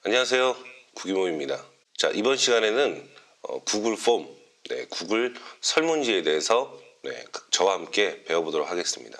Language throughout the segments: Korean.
안녕하세요, 구기모입니다. 자, 이번 시간에는 구글 폼, 구글 설문지에 대해서 저와 함께 배워보도록 하겠습니다.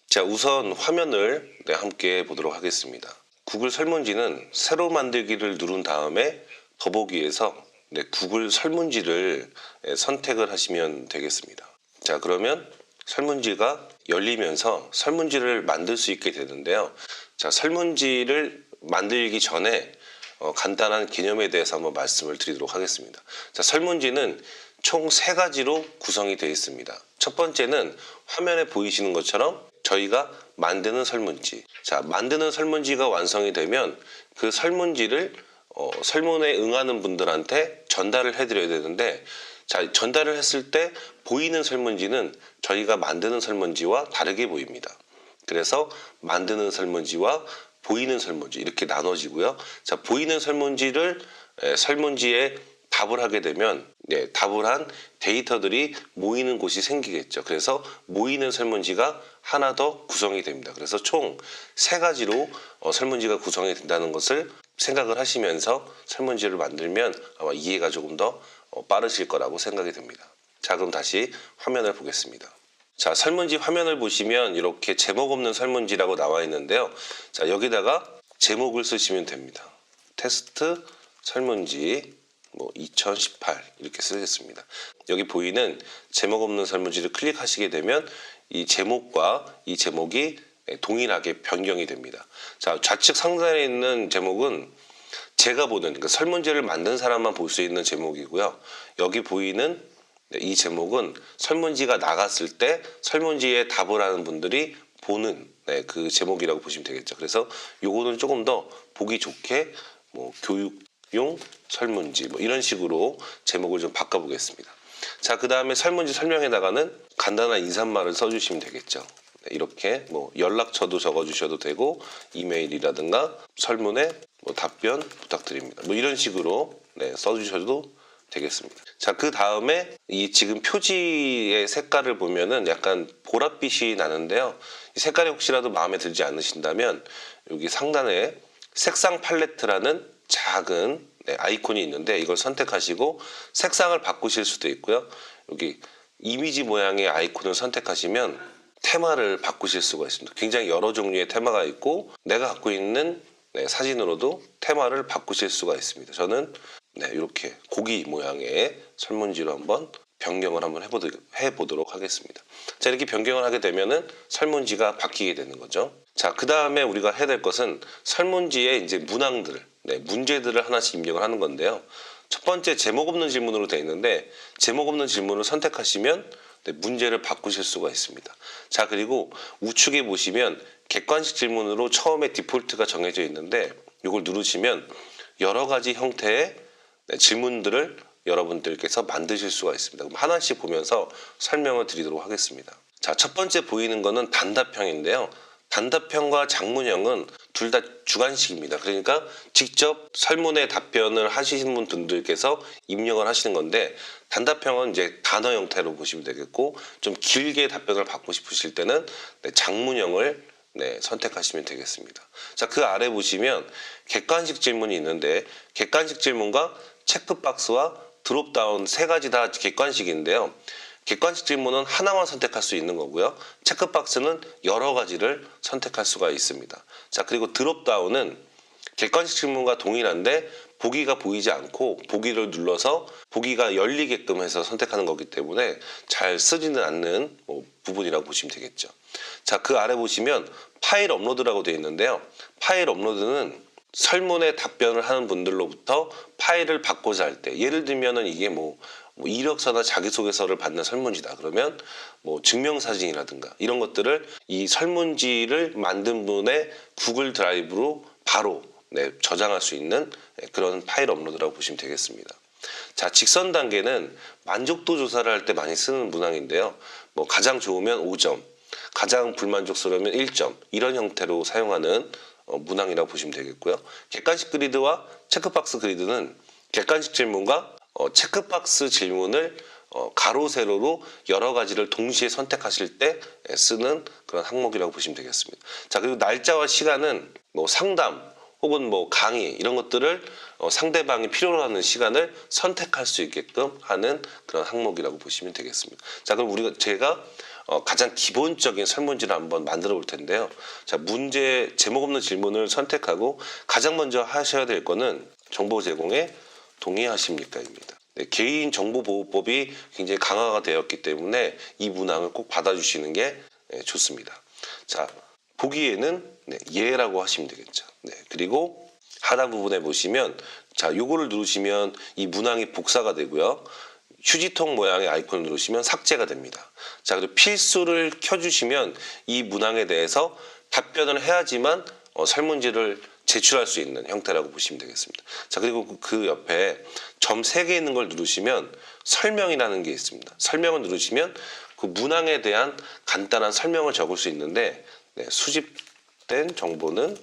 자, 우선 화면을 함께 보도록 하겠습니다. 구글 설문지는 새로 만들기를 누른 다음에 더보기에서 구글 설문지를 선택을 하시면 되겠습니다. 자, 그러면 설문지가 열리면서 설문지를 만들 수 있게 되는데요. 자, 설문지를 만들기 전에 간단한 개념에 대해서 한번 말씀을 드리도록 하겠습니다. 자, 설문지는 총 3가지로 구성이 되어 있습니다. 첫 번째는 화면에 보이시는 것처럼 저희가 만드는 설문지. 자, 만드는 설문지가 완성이 되면 그 설문지를 설문에 응하는 분들한테 전달을 해드려야 되는데, 자, 전달을 했을 때 보이는 설문지는 저희가 만드는 설문지와 다르게 보입니다. 그래서 만드는 설문지와 보이는 설문지 이렇게 나눠지고요. 자, 보이는 설문지를 설문지에 답을 하게 되면 답을 한 데이터들이 모이는 곳이 생기겠죠. 그래서 모이는 설문지가 하나 더 구성이 됩니다. 그래서 총 3가지로 설문지가 구성이 된다는 것을 생각을 하시면서 설문지를 만들면 아마 이해가 조금 더 빠르실 거라고 생각이 됩니다. 자, 그럼 다시 화면을 보겠습니다. 자, 설문지 화면을 보시면 이렇게 제목 없는 설문지라고 나와 있는데요. 자, 여기다가 제목을 쓰시면 됩니다. 테스트 설문지 2018 이렇게 쓰겠습니다. 여기 보이는 제목 없는 설문지를 클릭하시게 되면 이 제목과 이 제목이 동일하게 변경이 됩니다. 자, 좌측 상단에 있는 제목은 제가 보는, 그러니까 설문지를 만든 사람만 볼 수 있는 제목이고요. 여기 보이는 이 제목은 설문지가 나갔을 때 설문지에 답을 하는 분들이 보는 그 제목이라고 보시면 되겠죠. 그래서 요거는 조금 더 보기 좋게 교육용 설문지 이런 식으로 제목을 좀 바꿔보겠습니다. 자, 그 다음에 설문지 설명에다가는 간단한 인사말을 써주시면 되겠죠. 이렇게 연락처도 적어주셔도 되고 이메일이라든가 설문에 답변 부탁드립니다. 이런 식으로 써주셔도 되겠습니다. 자, 그 다음에 이 지금 표지의 색깔을 보면은 약간 보랏빛이 나는데요. 이 색깔이 혹시라도 마음에 들지 않으신다면 여기 상단에 색상 팔레트라는 작은 아이콘이 있는데 이걸 선택하시고 색상을 바꾸실 수도 있고요. 여기 이미지 모양의 아이콘을 선택하시면 테마를 바꾸실 수가 있습니다. 굉장히 여러 종류의 테마가 있고 내가 갖고 있는 사진으로도 테마를 바꾸실 수가 있습니다. 저는 이렇게 고기 모양의 설문지로 한번 변경을 한번 해보도록 하겠습니다. 자, 이렇게 변경을 하게 되면은 설문지가 바뀌게 되는 거죠. 자, 그 다음에 우리가 해야 될 것은 설문지에 이제 문항들, 문제들을 하나씩 입력을 하는 건데요. 첫 번째 제목 없는 질문으로 되어 있는데 제목 없는 질문을 선택하시면 문제를 바꾸실 수가 있습니다. 자, 그리고 우측에 보시면 객관식 질문으로 처음에 디폴트가 정해져 있는데 이걸 누르시면 여러 가지 형태의 질문들을 여러분들께서 만드실 수가 있습니다. 그럼 하나씩 보면서 설명을 드리도록 하겠습니다. 자, 첫 번째 보이는 거는 단답형인데요. 단답형과 장문형은 둘 다 주관식입니다. 그러니까 직접 설문에 답변을 하시는 분들께서 입력을 하시는 건데 단답형은 이제 단어 형태로 보시면 되겠고 좀 길게 답변을 받고 싶으실 때는 장문형을 선택하시면 되겠습니다. 자, 그 아래 보시면 객관식 질문이 있는데 객관식 질문과 체크박스와 드롭다운 3가지 다 객관식인데요. 객관식 질문은 하나만 선택할 수 있는 거고요. 체크박스는 여러 가지를 선택할 수가 있습니다. 자, 그리고 드롭다운은 객관식 질문과 동일한데 보기가 보이지 않고 보기를 눌러서 보기가 열리게끔 해서 선택하는 거기 때문에 잘 쓰지는 않는 부분이라고 보시면 되겠죠. 자, 그 아래 보시면 파일 업로드라고 되어 있는데요. 파일 업로드는 설문에 답변을 하는 분들로부터 파일을 받고자 할 때, 예를 들면은 이게 이력서나 자기소개서를 받는 설문지다. 그러면 증명사진이라든가 이런 것들을 이 설문지를 만든 분의 구글 드라이브로 바로 저장할 수 있는 그런 파일 업로드라고 보시면 되겠습니다. 자, 직선 단계는 만족도 조사를 할 때 많이 쓰는 문항인데요. 가장 좋으면 5점, 가장 불만족스러우면 1점 이런 형태로 사용하는 문항이라고 보시면 되겠고요. 객관식 그리드와 체크박스 그리드는 객관식 질문과 체크박스 질문을 가로 세로로 여러 가지를 동시에 선택하실 때 쓰는 그런 항목이라고 보시면 되겠습니다. 자, 그리고 날짜와 시간은 뭐 상담 혹은 뭐 강의 이런 것들을 상대방이 필요로 하는 시간을 선택할 수 있게끔 하는 그런 항목이라고 보시면 되겠습니다. 자, 그럼 제가 가장 기본적인 설문지를 한번 만들어 볼 텐데요. 자, 문제 제목 없는 질문을 선택하고 가장 먼저 하셔야 될 거는 정보 제공에 동의하십니까입니다. 네, 개인정보보호법이 굉장히 강화가 되었기 때문에 이 문항을 꼭 받아주시는 게 좋습니다. 자, 보기에는 예라고 하시면 되겠죠. 네, 그리고 하단 부분에 보시면 자, 요거를 누르시면 이 문항이 복사가 되고요. 휴지통 모양의 아이콘을 누르시면 삭제가 됩니다. 자, 그리고 필수를 켜주시면 이 문항에 대해서 답변을 해야지만 설문지를 제출할 수 있는 형태라고 보시면 되겠습니다. 자, 그리고 그 옆에 점 3개 있는 걸 누르시면 설명이라는 게 있습니다. 설명을 누르시면 그 문항에 대한 간단한 설명을 적을 수 있는데 수집된 정보는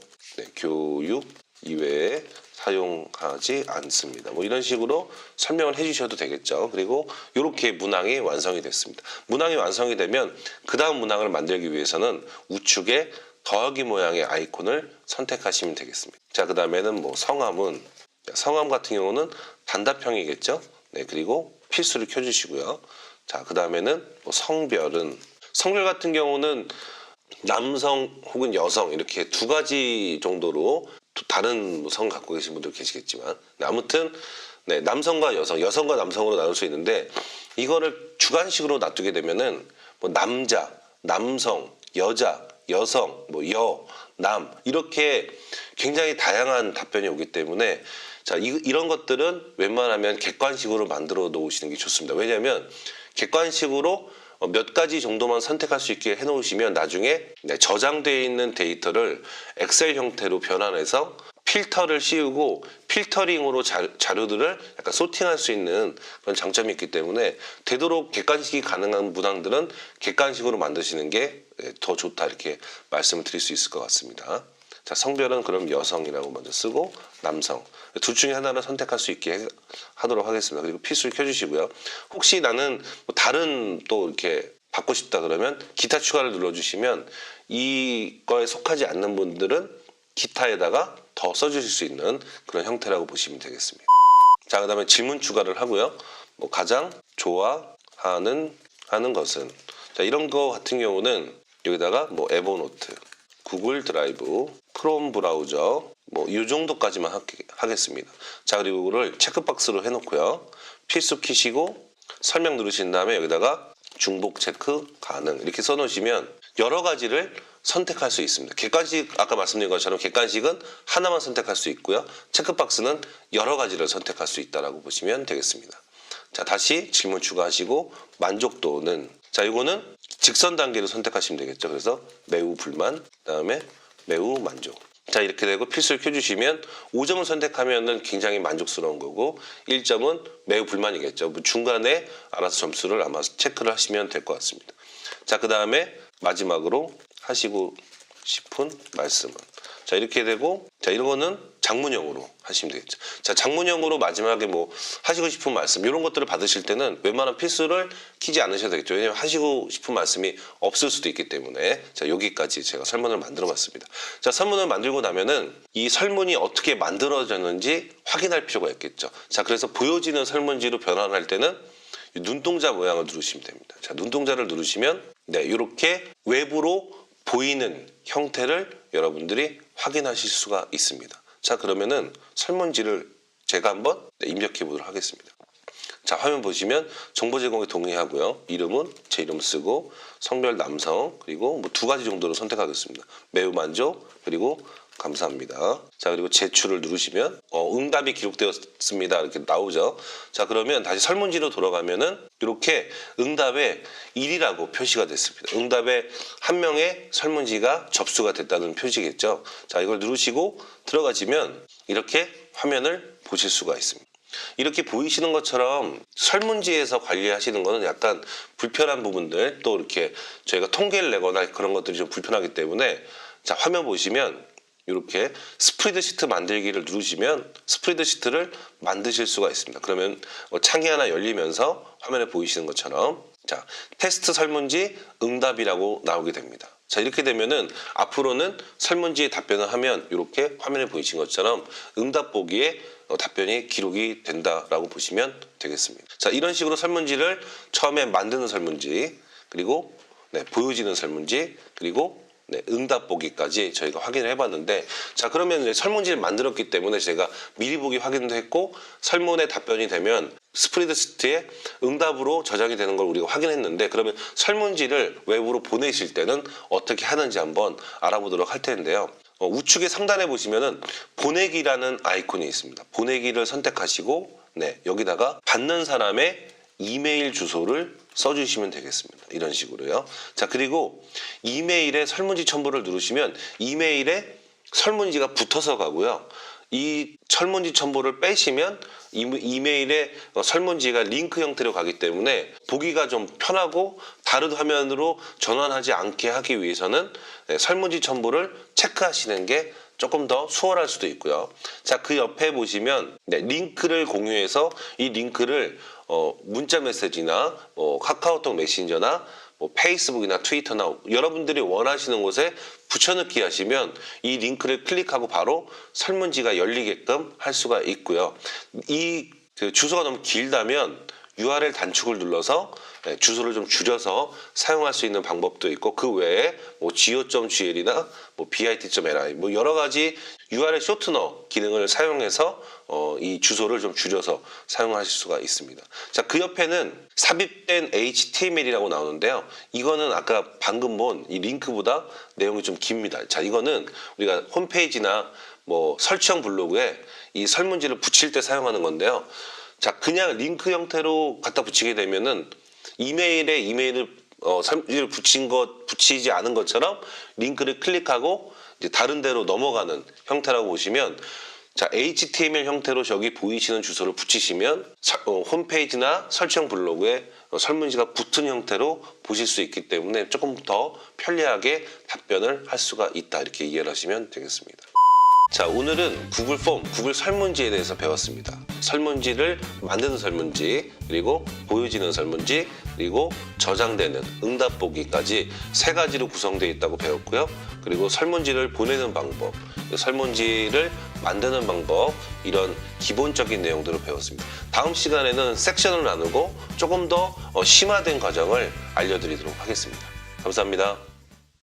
교육 이외에 사용하지 않습니다. 뭐 이런 식으로 설명을 해주셔도 되겠죠. 그리고 이렇게 문항이 완성이 됐습니다. 문항이 완성이 되면 그 다음 문항을 만들기 위해서는 우측에 더하기 모양의 아이콘을 선택하시면 되겠습니다. 자, 그 다음에는 뭐 성함은 성함 같은 경우는 단답형이겠죠. 네, 그리고 필수를 켜주시고요. 자, 그 다음에는 뭐 성별 같은 경우는 남성 혹은 여성 이렇게 두 가지 정도로 다른 성 갖고 계신 분들 계시겠지만 아무튼 남성과 여성, 여성과 남성으로 나눌 수 있는데 이거를 주관식으로 놔두게 되면은 뭐 남자, 남성, 여자, 여성, 뭐 남 이렇게 굉장히 다양한 답변이 오기 때문에 자, 이런 것들은 웬만하면 객관식으로 만들어 놓으시는 게 좋습니다. 왜냐하면 객관식으로 몇 가지 정도만 선택할 수 있게 해놓으시면 나중에 저장되어 있는 데이터를 엑셀 형태로 변환해서 필터를 씌우고 필터링으로 자료들을 약간 소팅할 수 있는 그런 장점이 있기 때문에 되도록 객관식이 가능한 문항들은 객관식으로 만드시는 게 더 좋다 이렇게 말씀을 드릴 수 있을 것 같습니다. 자, 성별은 그럼 여성이라고 먼저 쓰고 남성 둘 중에 하나를 선택할 수 있게 하도록 하겠습니다. 그리고 필수를 켜주시고요. 혹시 나는 뭐 다른 또 이렇게 받고 싶다 그러면 기타 추가를 눌러주시면 이거에 속하지 않는 분들은 기타에다가 더 써주실 수 있는 그런 형태라고 보시면 되겠습니다. 자, 그 다음에 질문 추가를 하고요. 뭐 가장 좋아하는 것은 자, 이런 거 같은 경우는 여기다가 뭐 에버노트, 구글 드라이브, 크롬 브라우저 뭐 이 정도까지만 하겠습니다. 자, 그리고 이거를 체크박스로 해놓고요. 필수 키시고 설명 누르신 다음에 여기다가 중복 체크 가능 이렇게 써놓으시면 여러 가지를 선택할 수 있습니다. 객관식 아까 말씀드린 것처럼 객관식은 하나만 선택할 수 있고요. 체크박스는 여러 가지를 선택할 수 있다라고 보시면 되겠습니다. 자, 다시 질문 추가하시고 만족도는 자, 이거는 직선 단계로 선택하시면 되겠죠. 그래서 매우 불만, 그다음에 매우 만족. 자, 이렇게 되고 필수를 켜주시면 5점을 선택하면은 굉장히 만족스러운 거고 1점은 매우 불만이겠죠. 뭐 중간에 알아서 점수를 아마 체크를 하시면 될 것 같습니다. 자, 그 다음에 마지막으로 하시고 싶은 말씀은 자, 이렇게 되고 자, 이런 거는 장문형으로 하시면 되겠죠. 자, 장문형으로 마지막에 뭐 하시고 싶은 말씀 이런 것들을 받으실 때는 웬만한 필수를 키지 않으셔도 되겠죠. 왜냐하면 하시고 싶은 말씀이 없을 수도 있기 때문에 자, 여기까지 제가 설문을 만들어 봤습니다. 자, 설문을 만들고 나면은 이 설문이 어떻게 만들어졌는지 확인할 필요가 있겠죠. 자, 그래서 보여지는 설문지로 변환할 때는 눈동자 모양을 누르시면 됩니다. 자, 눈동자를 누르시면 이렇게 외부로 보이는 형태를 여러분들이 확인하실 수가 있습니다. 자, 그러면은 설문지를 제가 한번 입력해 보도록 하겠습니다. 자, 화면 보시면 정보 제공에 동의하고요. 이름은 제 이름 쓰고 성별 남성 그리고 뭐 2가지 정도로 선택하겠습니다. 매우 만족 그리고 감사합니다. 자, 그리고 제출을 누르시면 응답이 기록되었습니다 이렇게 나오죠. 자, 그러면 다시 설문지로 돌아가면은 이렇게 응답에 1이라고 표시가 됐습니다. 응답에 한 명의 설문지가 접수가 됐다는 표시겠죠. 자, 이걸 누르시고 들어가시면 이렇게 화면을 보실 수가 있습니다. 이렇게 보이시는 것처럼 설문지에서 관리하시는 거는 약간 불편한 부분들 또 이렇게 저희가 통계를 내거나 그런 것들이 좀 불편하기 때문에 자, 화면 보시면 이렇게 스프레드시트 만들기를 누르시면 스프레드시트를 만드실 수가 있습니다. 그러면 창이 하나 열리면서 화면에 보이시는 것처럼 자, 테스트 설문지 응답이라고 나오게 됩니다. 자, 이렇게 되면은 앞으로는 설문지에 답변을 하면 이렇게 화면에 보이신 것처럼 응답 보기에 답변이 기록이 된다라고 보시면 되겠습니다. 자, 이런 식으로 설문지를 처음에 만드는 설문지, 그리고 보여지는 설문지, 그리고 응답 보기까지 저희가 확인을 해봤는데, 자, 그러면 이제 설문지를 만들었기 때문에 제가 미리 보기 확인도 했고 설문에 답변이 되면 스프레드시트에 응답으로 저장이 되는 걸 우리가 확인했는데, 그러면 설문지를 외부로 보내실 때는 어떻게 하는지 한번 알아보도록 할 텐데요. 우측에 상단에 보시면은 보내기라는 아이콘이 있습니다. 보내기를 선택하시고 여기다가 받는 사람의 이메일 주소를 써주시면 되겠습니다. 이런 식으로요. 자, 그리고 이메일에 설문지 첨부를 누르시면 이메일에 설문지가 붙어서 가고요. 이 설문지 첨부를 빼시면 이메일에 설문지가 링크 형태로 가기 때문에 보기가 좀 편하고 다른 화면으로 전환하지 않게 하기 위해서는 설문지 첨부를 체크하시는 게 조금 더 수월할 수도 있고요. 자, 그 옆에 보시면 링크를 공유해서 이 링크를 문자 메시지나 카카오톡 메신저나 페이스북이나 트위터나 여러분들이 원하시는 곳에 붙여넣기 하시면 이 링크를 클릭하고 바로 설문지가 열리게끔 할 수가 있고요. 이 주소가 너무 길다면 URL 단축을 눌러서 주소를 좀 줄여서 사용할 수 있는 방법도 있고, 그 외에 go.gl이나 bit.li 여러 가지 URL 쇼트너 기능을 사용해서 이 주소를 좀 줄여서 사용하실 수가 있습니다. 자, 그 옆에는 삽입된 HTML이라고 나오는데요. 이거는 아까 방금 본 이 링크보다 내용이 좀 깁니다. 자, 이거는 우리가 홈페이지나 설치형 블로그에 이 설문지를 붙일 때 사용하는 건데요. 자, 그냥 링크 형태로 갖다 붙이게 되면은 이메일을 설문지를 붙이지 않은 것처럼 링크를 클릭하고 이제 다른 데로 넘어가는 형태라고 보시면, 자, HTML 형태로 저기 보이시는 주소를 붙이시면 홈페이지나 설치형 블로그에 설문지가 붙은 형태로 보실 수 있기 때문에 조금 더 편리하게 답변을 할 수가 있다, 이렇게 이해를 하시면 되겠습니다. 자, 오늘은 구글 폼, 구글 설문지에 대해서 배웠습니다. 설문지를 만드는 설문지, 그리고 보여지는 설문지, 그리고 저장되는 응답 보기까지 세 가지로 구성되어 있다고 배웠고요. 그리고 설문지를 보내는 방법, 설문지를 만드는 방법, 이런 기본적인 내용들을 배웠습니다. 다음 시간에는 섹션을 나누고 조금 더 심화된 과정을 알려드리도록 하겠습니다. 감사합니다.